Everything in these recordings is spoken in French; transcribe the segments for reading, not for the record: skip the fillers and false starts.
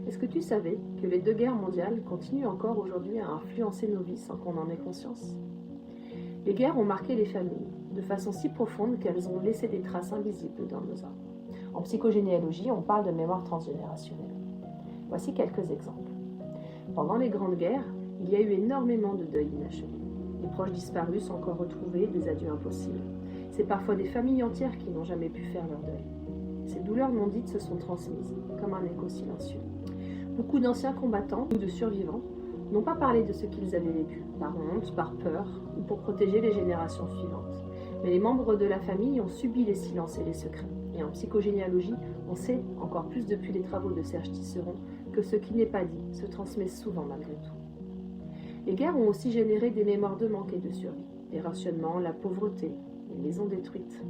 Est-ce que tu savais que les 2 guerres mondiales continuent encore aujourd'hui à influencer nos vies sans qu'on en ait conscience? Les guerres ont marqué les familles de façon si profonde qu'elles ont laissé des traces invisibles dans nos âmes. En psychogénéalogie, on parle de mémoire transgénérationnelle. Voici quelques exemples. Pendant les grandes guerres, il y a eu énormément de deuils inachevés. Les proches disparus sont encore retrouvés, des adieux impossibles. C'est parfois des familles entières qui n'ont jamais pu faire leur deuil. Ces douleurs non dites se sont transmises, comme un écho silencieux. Beaucoup d'anciens combattants ou de survivants n'ont pas parlé de ce qu'ils avaient vécu, par honte, par peur ou pour protéger les générations suivantes. Mais les membres de la famille ont subi les silences et les secrets. Et en psychogénéalogie, on sait, encore plus depuis les travaux de Serge Tisseron, que ce qui n'est pas dit se transmet souvent malgré tout. Les guerres ont aussi généré des mémoires de manque et de survie, des rationnements, la pauvreté, les maisons détruites.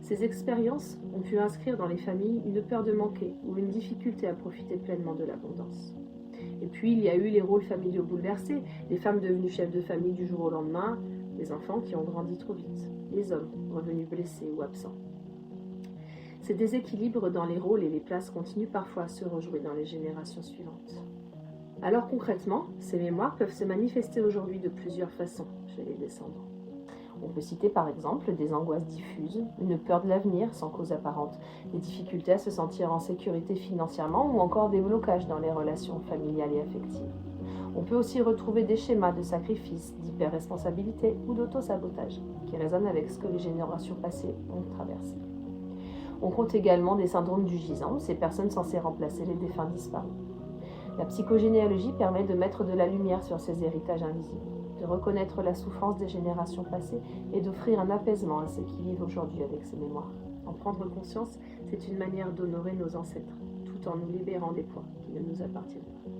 Ces expériences ont pu inscrire dans les familles une peur de manquer ou une difficulté à profiter pleinement de l'abondance. Et puis il y a eu les rôles familiaux bouleversés, les femmes devenues chefs de famille du jour au lendemain, les enfants qui ont grandi trop vite, les hommes revenus blessés ou absents. Ces déséquilibres dans les rôles et les places continuent parfois à se rejouer dans les générations suivantes. Alors concrètement, ces mémoires peuvent se manifester aujourd'hui de plusieurs façons chez les descendants. On peut citer par exemple des angoisses diffuses, une peur de l'avenir sans cause apparente, des difficultés à se sentir en sécurité financièrement ou encore des blocages dans les relations familiales et affectives. On peut aussi retrouver des schémas de sacrifice, d'hyper-responsabilité ou d'auto-sabotage qui résonnent avec ce que les générations passées ont traversé. On compte également des syndromes du gisant, ces personnes censées remplacer les défunts disparus. La psychogénéalogie permet de mettre de la lumière sur ces héritages invisibles, de reconnaître la souffrance des générations passées et d'offrir un apaisement à ceux qui vivent aujourd'hui avec ces mémoires. En prendre conscience, c'est une manière d'honorer nos ancêtres, tout en nous libérant des poids qui ne nous appartiennent pas.